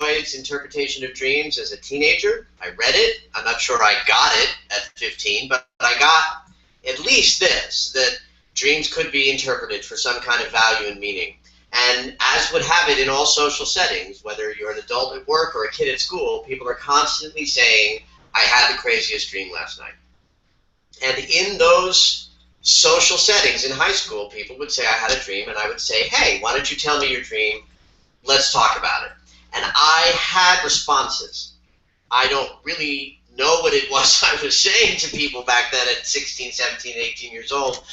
Freud's interpretation of dreams as a teenager. I read it. I'm not sure I got it at 15, but I got at least this, that dreams could be interpreted for some kind of value and meaning. And as would have it in all social settings, whether you're an adult at work or a kid at school, people are constantly saying, I had the craziest dream last night. And in those social settings in high school, people would say, I had a dream, and I would say, hey, why don't you tell me your dream? Let's talk about it. And I had responses. I don't really know what it was I was saying to people back then at 16, 17, 18 years old,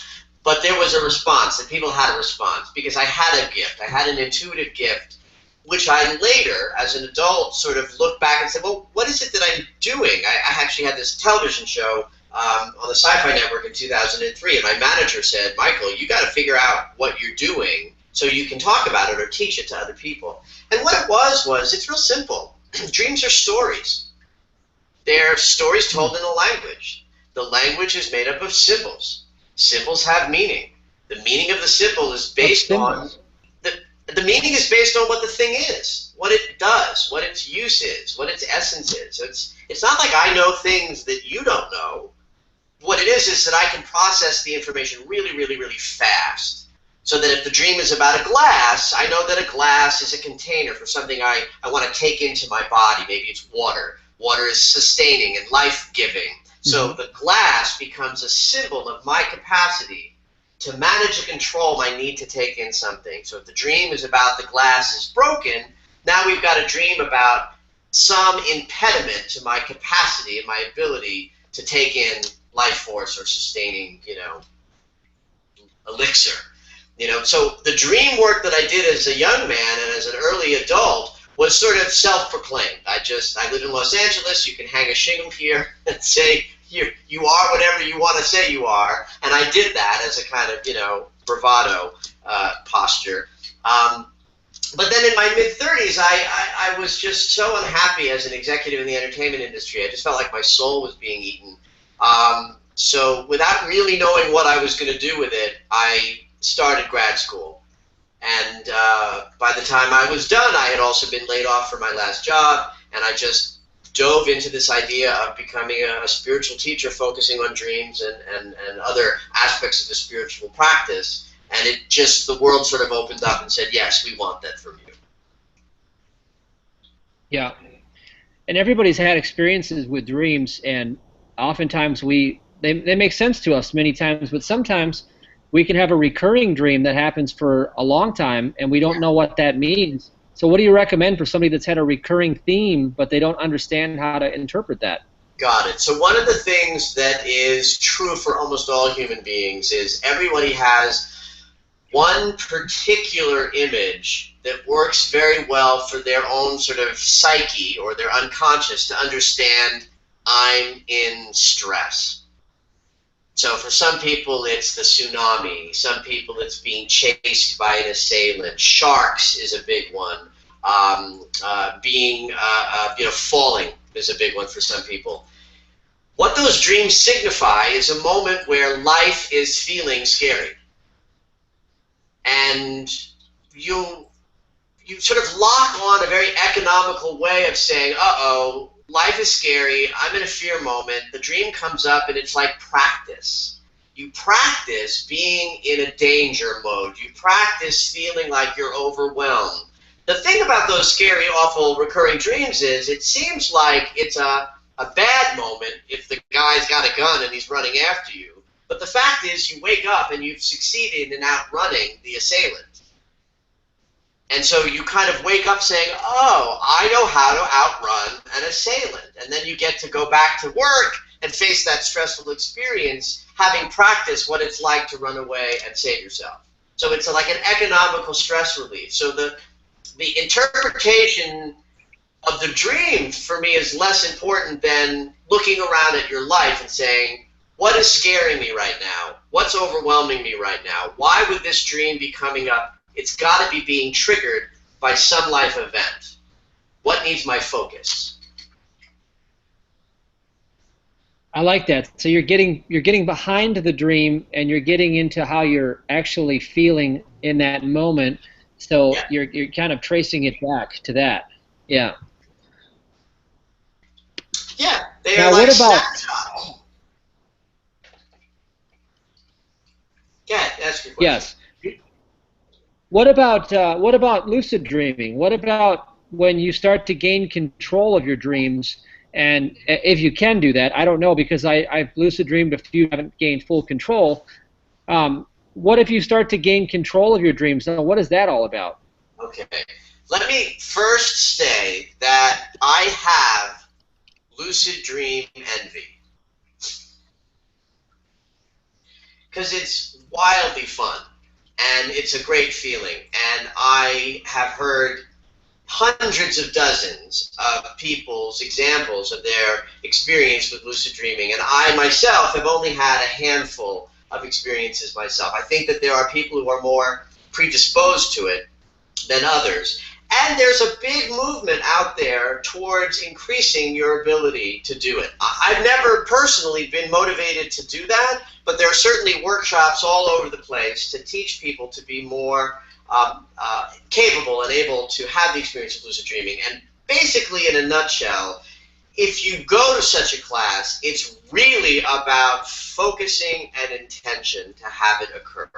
but there was a response, and people had a response, because I had a gift. I had an intuitive gift, which I later, as an adult, sort of looked back and said, well, what is it that I'm doing? I actually had this television show on the Sci-Fi Network in 2003, and my manager said, Michael, you got to figure out what you're doing so you can talk about it or teach it to other people. And what it was it's real simple. Dreams are stories. They're stories told in a language. The language is made up of symbols. Symbols have meaning. The meaning of the symbol is based on the meaning is based on what the thing is, what it does, what its use is, what its essence is. It's not like I know things that you don't know. What it is that I can process the information really, really, really fast. So that if the dream is about a glass, I know that a glass is a container for something I want to take into my body. Maybe it's water. Water is sustaining and life-giving. So the glass becomes a symbol of my capacity to manage and control my need to take in something. So if the dream is about the glass is broken, now we've got a dream about some impediment to my capacity and my ability to take in life force or sustaining, elixir. So the dream work that I did as a young man and as an early adult was sort of self-proclaimed. I live in Los Angeles. You can hang a shingle here and say, you are whatever you want to say you are. And I did that as a kind of, bravado posture. But then in my mid-30s, I was just so unhappy as an executive in the entertainment industry. I just felt like my soul was being eaten. So without really knowing what I was going to do with it, I started grad school. And by the time I was done, I had also been laid off from my last job, and I just dove into this idea of becoming a spiritual teacher focusing on dreams and other aspects of the spiritual practice. And the world sort of opened up and said, yes, we want that from you. Yeah. And everybody's had experiences with dreams, and oftentimes they make sense to us many times, but sometimes we can have a recurring dream that happens for a long time, and we don't know what that means. So what do you recommend for somebody that's had a recurring theme, but they don't understand how to interpret that? Got it. So one of the things that is true for almost all human beings is everybody has one particular image that works very well for their own sort of psyche or their unconscious to understand I'm in stress. So for some people it's the tsunami, some people it's being chased by an assailant. Sharks is a big one. Falling is a big one for some people. What those dreams signify is a moment where life is feeling scary. And you sort of lock on a very economical way of saying, uh-oh, life is scary, I'm in a fear moment, the dream comes up, and it's like practice. You practice being in a danger mode. You practice feeling like you're overwhelmed. The thing about those scary, awful, recurring dreams is it seems like it's a bad moment if the guy's got a gun and he's running after you. But the fact is you wake up and you've succeeded in outrunning the assailant. And so you kind of wake up saying, oh, I know how to outrun an assailant. And then you get to go back to work and face that stressful experience, having practiced what it's like to run away and save yourself. So it's like an economical stress relief. So the interpretation of the dream for me is less important than looking around at your life and saying, what is scaring me right now? What's overwhelming me right now? Why would this dream be coming up? It's got to be being triggered by some life event. What needs my focus? I like that. So you're getting behind the dream, and you're getting into how you're actually feeling in that moment. So yeah. You're kind of tracing it back to that. Yeah. Yeah, they Now, are like what about snapshots. Yeah, that's a good question. yes? What about lucid dreaming? What about when you start to gain control of your dreams? And if you can do that, I don't know because I've lucid dreamed a few, haven't gained full control. What if you start to gain control of your dreams? Now, what is that all about? Okay. Let me first say that I have lucid dream envy because it's wildly fun and it's a great feeling. And I have heard hundreds of dozens of people's examples of their experience with lucid dreaming. And I myself have only had a handful of experiences myself. I think that there are people who are more predisposed to it than others. And there's a big movement out there towards increasing your ability to do it. I've never personally been motivated to do that, but there are certainly workshops all over the place to teach people to be more capable and able to have the experience of lucid dreaming. And basically, in a nutshell, if you go to such a class, it's really about focusing an intention to have it occur.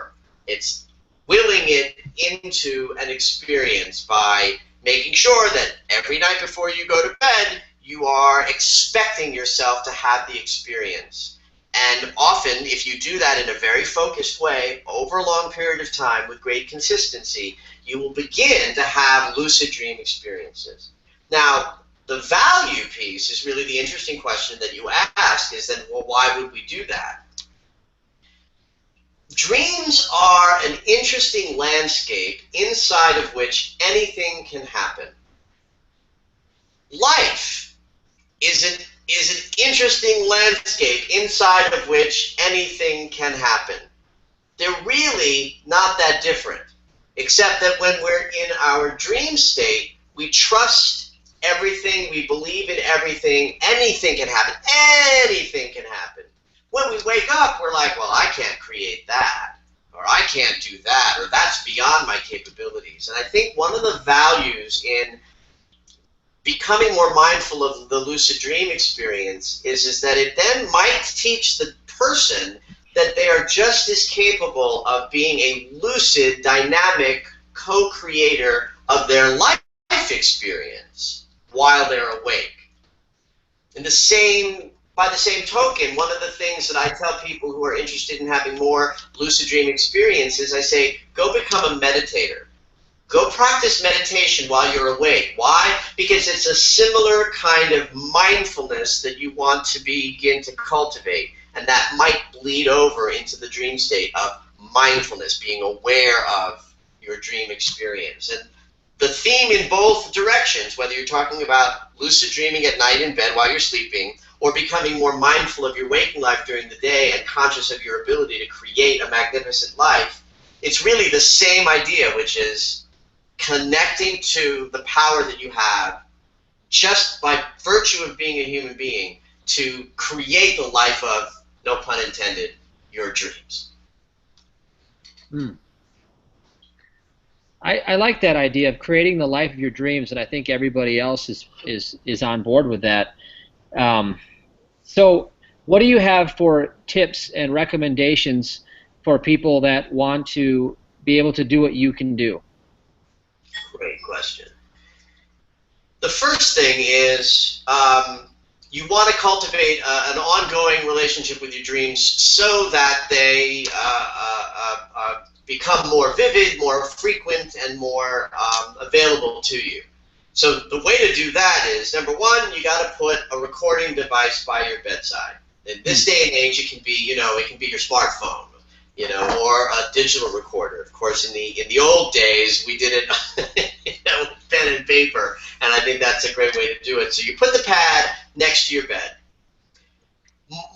It's willing it into an experience by making sure that every night before you go to bed, you are expecting yourself to have the experience. And often, if you do that in a very focused way over a long period of time with great consistency, you will begin to have lucid dream experiences. Now, the value piece is really the interesting question that you ask is then, well, why would we do that? Dreams are an interesting landscape inside of which anything can happen. Life is an interesting landscape inside of which anything can happen. They're really not that different, except that when we're in our dream state, we trust everything, we believe in everything, anything can happen, anything can happen. When we wake up, we're like, well, I can't create that, or I can't do that, or that's beyond my capabilities. And I think one of the values in becoming more mindful of the lucid dream experience is that it then might teach the person that they are just as capable of being a lucid, dynamic co-creator of their life experience while they're awake. By the same token, one of the things that I tell people who are interested in having more lucid dream experiences, I say, go become a meditator. Go practice meditation while you're awake. Why? Because it's a similar kind of mindfulness that you want to begin to cultivate, and that might bleed over into the dream state of mindfulness, being aware of your dream experience. And the theme in both directions, whether you're talking about lucid dreaming at night in bed while you're sleeping, or becoming more mindful of your waking life during the day and conscious of your ability to create a magnificent life, it's really the same idea, which is connecting to the power that you have just by virtue of being a human being to create the life of, no pun intended, your dreams. I like that idea of creating the life of your dreams, and I think everybody else is on board with that. So what do you have for tips and recommendations for people that want to be able to do what you can do? Great question. The first thing is you want to cultivate an ongoing relationship with your dreams so that they become more vivid, more frequent, and more available to you. So the way to do that is, number one, you got to put a recording device by your bedside. In this day and age, it can be, it can be your smartphone, or a digital recorder. Of course, in the old days, we did it with pen and paper, and I think that's a great way to do it. So you put the pad next to your bed.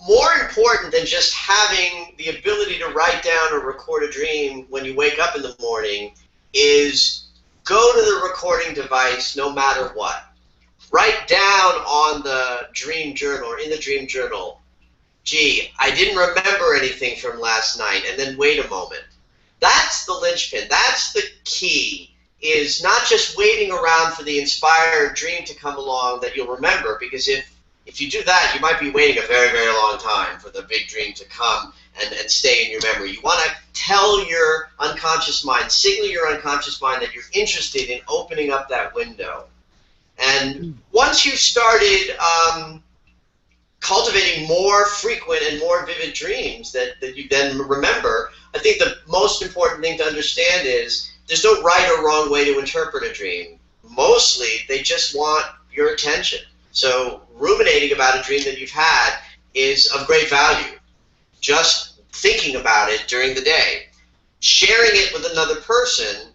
More important than just having the ability to write down or record a dream when you wake up in the morning is go to the recording device no matter what. Write down on the dream journal or in the dream journal, gee, I didn't remember anything from last night, and then wait a moment. That's the linchpin. That's the key is not just waiting around for the inspired dream to come along that you'll remember, because if you do that, you might be waiting a very, very long time for the big dream to come and stay in your memory. You want to tell your unconscious mind, signal your unconscious mind that you're interested in opening up that window. And once you've started cultivating more frequent and more vivid dreams that you then remember, I think the most important thing to understand is there's no right or wrong way to interpret a dream. Mostly, they just want your attention. So ruminating about a dream that you've had is of great value. Just thinking about it during the day. Sharing it with another person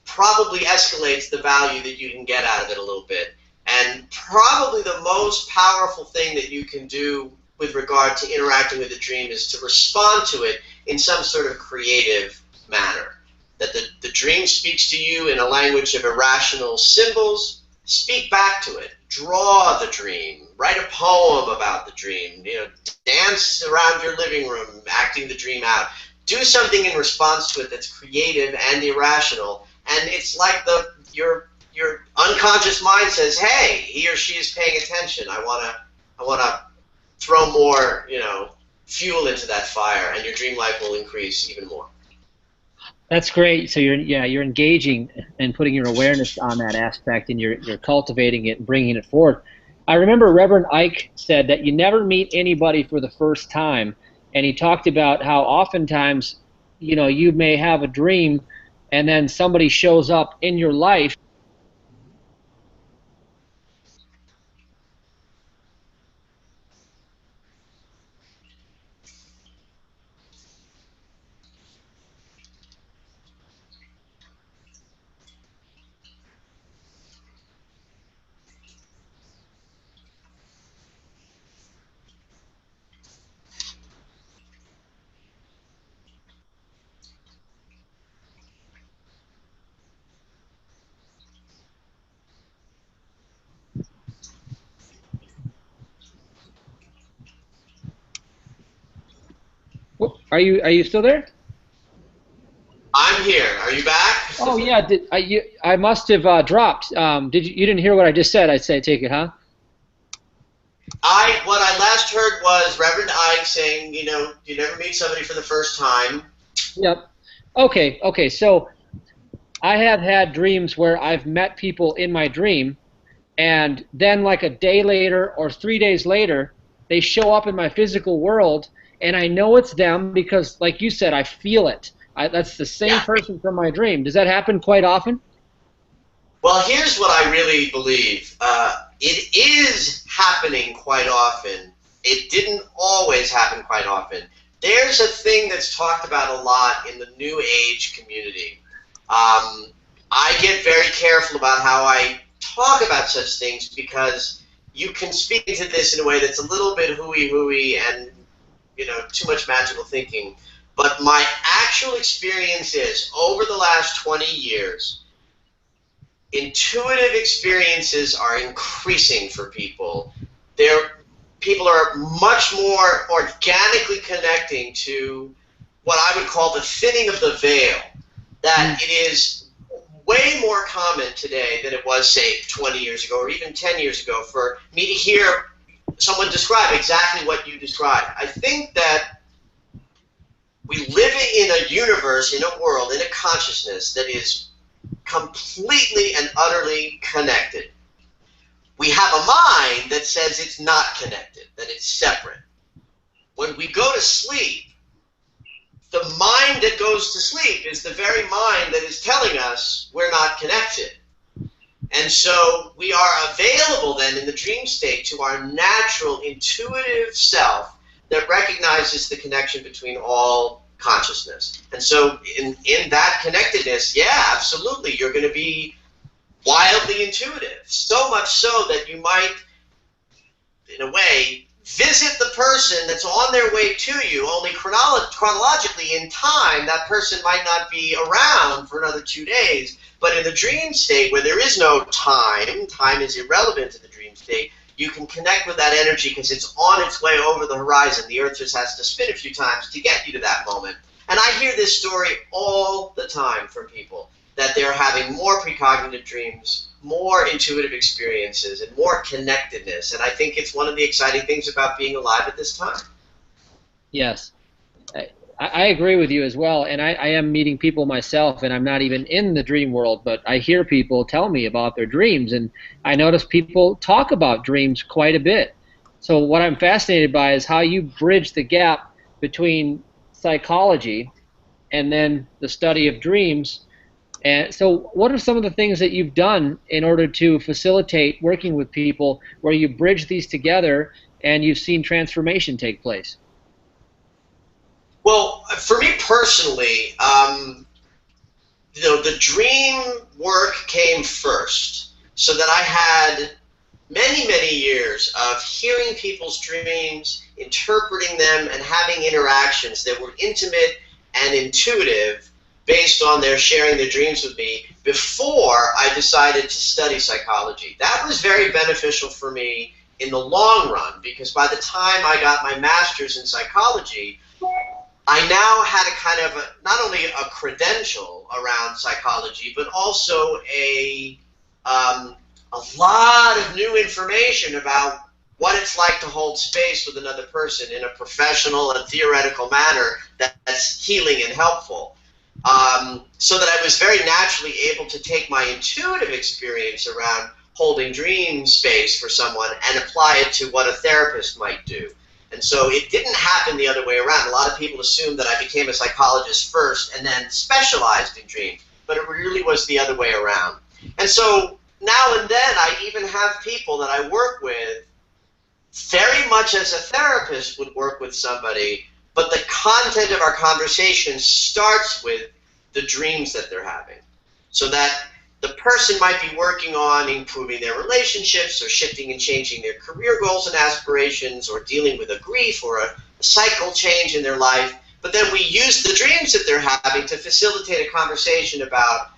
probably escalates the value that you can get out of it a little bit. And probably the most powerful thing that you can do with regard to interacting with a dream is to respond to it in some sort of creative manner. That the dream speaks to you in a language of irrational symbols. Speak back to it. Draw the dream. Write a poem about the dream. Dance around your living room, acting the dream out. Do something in response to it that's creative and irrational. And it's like your unconscious mind says, "Hey, he or she is paying attention. I wanna throw more, fuel into that fire," and your dream life will increase even more. That's great. So you're engaging and putting your awareness on that aspect, and you're cultivating it and bringing it forward. I remember Reverend Ike said that you never meet anybody for the first time, and he talked about how oftentimes, you may have a dream, and then somebody shows up in your life. Are you still there? I'm here. Are you back? Oh yeah. I must have dropped. You didn't hear what I just said? Take it, huh? What I last heard was Reverend Ike saying, you never meet somebody for the first time. Yep. Okay. So I have had dreams where I've met people in my dream, and then like a day later or 3 days later, they show up in my physical world, and I know it's them because, like you said, I feel it. That's the same person from my dream. Does that happen quite often? Well, here's what I really believe. It is happening quite often. It didn't always happen quite often. There's a thing that's talked about a lot in the New Age community. I get very careful about how I talk about such things because you can speak to this in a way that's a little bit hooey and too much magical thinking. But my actual experience is, over the last 20 years, intuitive experiences are increasing for people. People are much more organically connecting to what I would call the thinning of the veil. That it is way more common today than it was, say, 20 years ago or even 10 years ago for me to hear someone describe exactly what you described. I think that we live in a universe, in a world, in a consciousness that is completely and utterly connected. We have a mind that says it's not connected, that it's separate. When we go to sleep, the mind that goes to sleep is the very mind that is telling us we're not connected. And so we are available then in the dream state to our natural intuitive self that recognizes the connection between all consciousness. And so in that connectedness, yeah, absolutely, you're going to be wildly intuitive. So much so that you might, in a way, visit the person that's on their way to you, only chronologically in time, that person might not be around for another 2 days. But in the dream state, where there is no time, time is irrelevant to the dream state, you can connect with that energy because it's on its way over the horizon. The Earth just has to spin a few times to get you to that moment. And I hear this story all the time from people. that they're having more precognitive dreams, more intuitive experiences, and more connectedness. And I think it's one of the exciting things about being alive at this time. Yes. I agree with you as well, and I am meeting people myself, and I'm not even in the dream world, but I hear people tell me about their dreams, and I notice people talk about dreams quite a bit. So what I'm fascinated by is how you bridge the gap between psychology and then the study of dreams. And so what are some of the things that you've done in order to facilitate working with people where you bridge these together and you've seen transformation take place? Well, for me personally, the dream work came first, so that I had many, many years of hearing people's dreams, interpreting them, and having interactions that were intimate and intuitive based on their sharing their dreams with me before I decided to study psychology. That was very beneficial for me in the long run, because by the time I got my master's in psychology, I now had a kind of not only a credential around psychology, but also a lot of new information about what it's like to hold space with another person in a professional and theoretical manner that's healing and helpful. So that I was very naturally able to take my intuitive experience around holding dream space for someone and apply it to what a therapist might do. And so it didn't happen the other way around. A lot of people assume that I became a psychologist first and then specialized in dreams, but it really was the other way around. And so now and then I even have people that I work with very much as a therapist would work with somebody, but the content of our conversation starts with the dreams that they're having. So that the person might be working on improving their relationships or shifting and changing their career goals and aspirations or dealing with a grief or a cycle change in their life. But then we use the dreams that they're having to facilitate a conversation about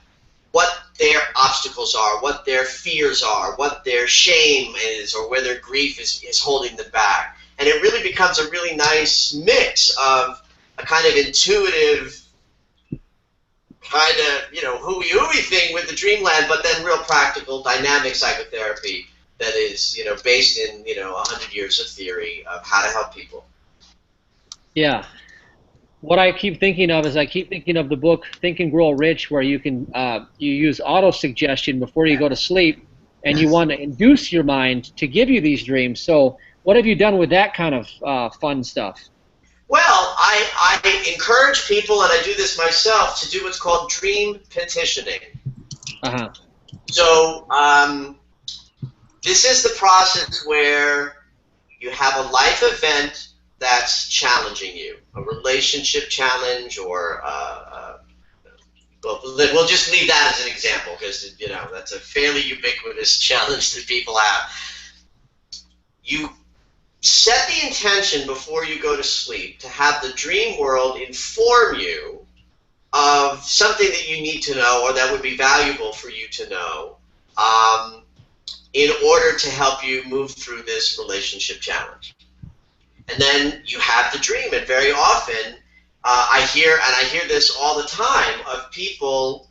what their obstacles are, what their fears are, what their shame is, or where their grief is holding them back. And it really becomes a really nice mix of a kind of intuitive kind of, hooey thing with the dreamland, but then real practical, dynamic psychotherapy that is, based in, 100 years of theory of how to help people. Yeah. What I keep thinking of is I keep thinking of the book Think and Grow Rich, where you can you use auto-suggestion before you go to sleep, and you want to induce your mind to give you these dreams. So what have you done with that kind of fun stuff? Well, I encourage people, and I do this myself, to do what's called dream petitioning. Uh-huh. So this is the process where you have a life event that's challenging you, a relationship challenge, or we'll just leave that as an example, because that's a fairly ubiquitous challenge that people have. You set the intention before you go to sleep to have the dream world inform you of something that you need to know or that would be valuable for you to know in order to help you move through this relationship challenge. And then you have the dream, and very often I hear this all the time of people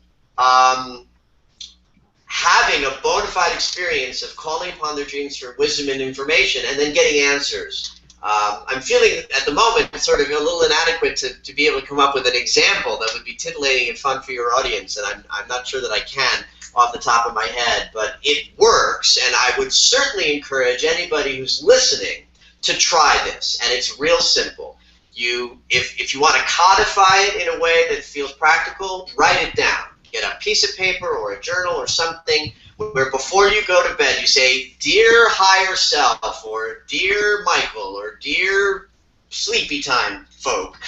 having a bona fide experience of calling upon their dreams for wisdom and information and then getting answers. I'm feeling at the moment sort of a little inadequate to be able to come up with an example that would be titillating and fun for your audience, and I'm not sure that I can off the top of my head, but it works, and I would certainly encourage anybody who's listening to try this, and it's real simple. If you want to codify it in a way that feels practical, write it down. Get a piece of paper or a journal or something where before you go to bed you say, "Dear higher self," or "Dear Michael," or "Dear sleepy time folk,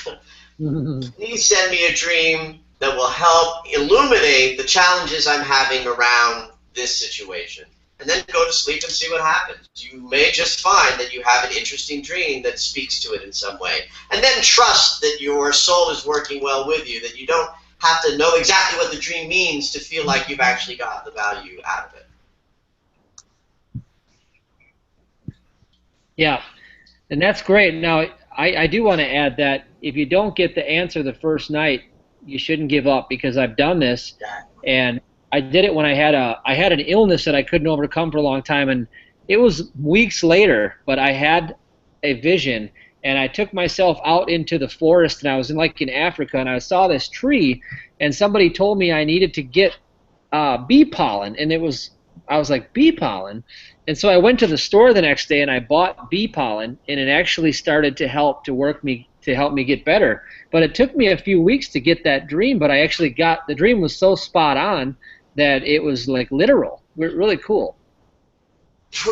please send me a dream that will help illuminate the challenges I'm having around this situation." And then go to sleep and see what happens. You may just find that you have an interesting dream that speaks to it in some way. And then trust that your soul is working well with you, that you don't have to know exactly what the dream means to feel like you've actually got the value out of it. Yeah, and that's great. Now, I do want to add that if you don't get the answer the first night, you shouldn't give up, because I've done this. And I did it when I had an illness that I couldn't overcome for a long time, and it was weeks later, but I had a vision, and I took myself out into the forest, and I was in Africa, and I saw this tree, and somebody told me I needed to get bee pollen, and I was like, bee pollen? And so I went to the store the next day and I bought bee pollen, and it actually started to help me get better. But it took me a few weeks to get that dream, but I actually got the dream was so spot on that it was like literal. Really cool.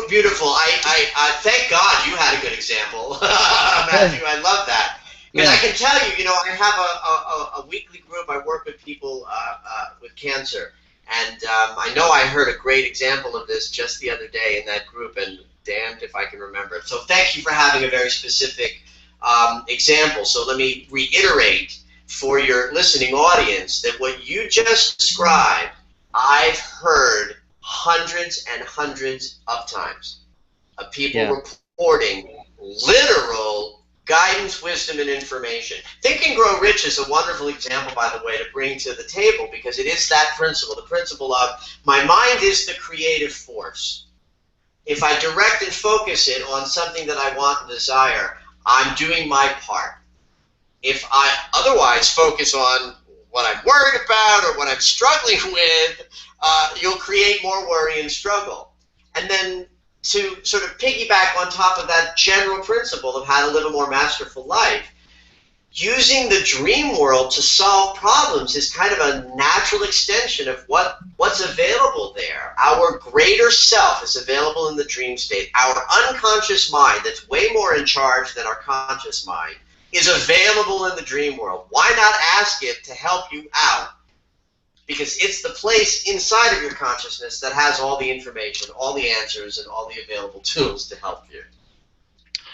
Beautiful. I thank God you had a good example, Matthew. I love that. And yeah. I can tell you, I have a weekly group. I work with people with cancer. And I know I heard a great example of this just the other day in that group, and damned if I can remember it. So thank you for having a very specific example. So let me reiterate for your listening audience that what you just described, I've heard hundreds and hundreds of times of people reporting literal guidance, wisdom, and information. Think and Grow Rich is a wonderful example, by the way, to bring to the table, because it is that principle, the principle of my mind is the creative force. If I direct and focus it on something that I want and desire, I'm doing my part. If I otherwise focus on what I'm worried about or what I'm struggling with, you'll create more worry and struggle. And then to sort of piggyback on top of that general principle of how to live a more masterful life, using the dream world to solve problems is kind of a natural extension of what's available there. Our greater self is available in the dream state. Our unconscious mind, that's way more in charge than our conscious mind, is available in the dream world. Why not ask it to help you out? Because it's the place inside of your consciousness that has all the information, all the answers, and all the available tools to help you.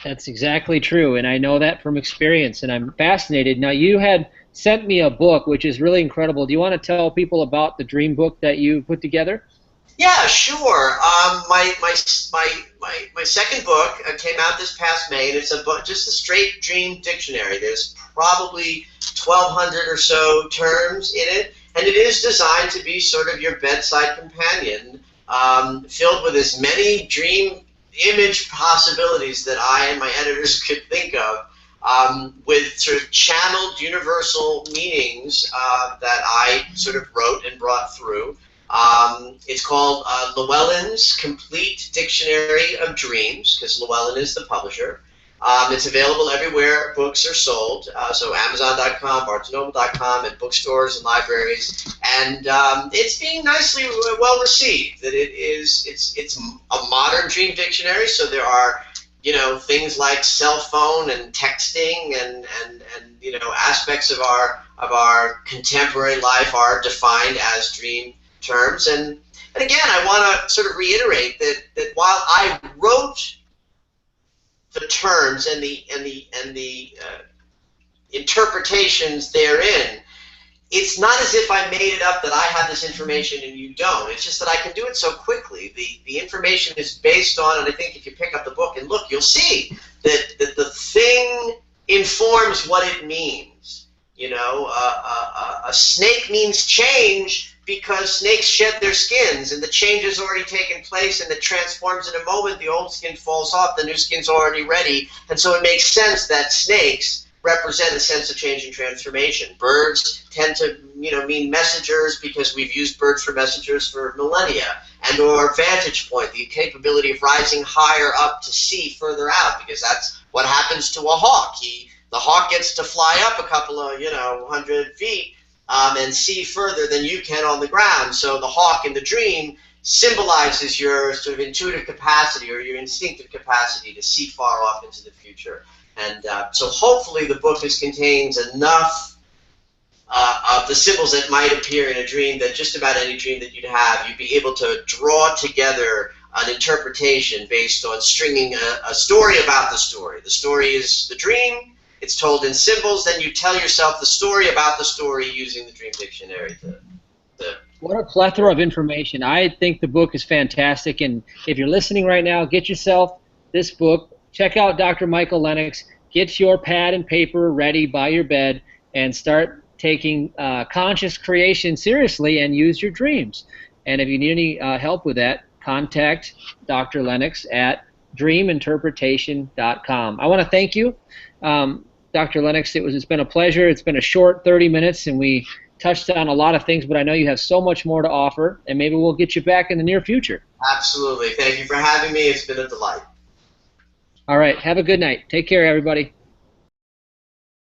That's exactly true, and I know that from experience, and I'm fascinated. Now, you had sent me a book, which is really incredible. Do you want to tell people about the dream book that you put together? Yeah, sure. My second book came out this past May, and it's a book, just a straight dream dictionary. There's probably 1,200 or so terms in it. And it is designed to be sort of your bedside companion, filled with as many dream image possibilities that I and my editors could think of, with sort of channeled universal meanings that I sort of wrote and brought through. It's called Llewellyn's Complete Dictionary of Dreams, because Llewellyn is the publisher. It's available everywhere books are sold, so Amazon.com, BarnesandNoble.com, and bookstores and libraries. And it's being nicely well received. That it's a modern dream dictionary, so there are things like cell phone and texting and aspects of our contemporary life are defined as dream terms. And again, I want to sort of reiterate that while I wrote the terms and the interpretations therein, it's not as if I made it up that I have this information and you don't. It's just that I can do it so quickly. The information is based on, and I think if you pick up the book and look, you'll see that the thing informs what it means. A snake means change, because snakes shed their skins, and the change has already taken place, and it transforms in a moment. The old skin falls off, the new skin's already ready, and so it makes sense that snakes represent a sense of change and transformation. Birds tend to, mean messengers, because we've used birds for messengers for millennia, and or vantage point, the capability of rising higher up to see further out, because that's what happens to a hawk. The hawk gets to fly up a couple of, 100 feet, and see further than you can on the ground. So the hawk in the dream symbolizes your sort of intuitive capacity or your instinctive capacity to see far off into the future. And so hopefully the book contains enough of the symbols that might appear in a dream that just about any dream that you'd have, you'd be able to draw together an interpretation based on stringing a story about the story. The story is the dream. It's told in symbols, then you tell yourself the story about the story using the Dream Dictionary. What a plethora of information. I think the book is fantastic, and if you're listening right now, get yourself this book. Check out Dr. Michael Lennox. Get your pad and paper ready by your bed and start taking conscious creation seriously and use your dreams. And if you need any help with that, contact Dr. Lennox at dreaminterpretation.com. I want to thank you, Dr. Lennox. It's been a pleasure. It's been a short 30 minutes, and we touched on a lot of things, but I know you have so much more to offer, and maybe we'll get you back in the near future. Absolutely. Thank you for having me. It's been a delight. All right. Have a good night. Take care, everybody.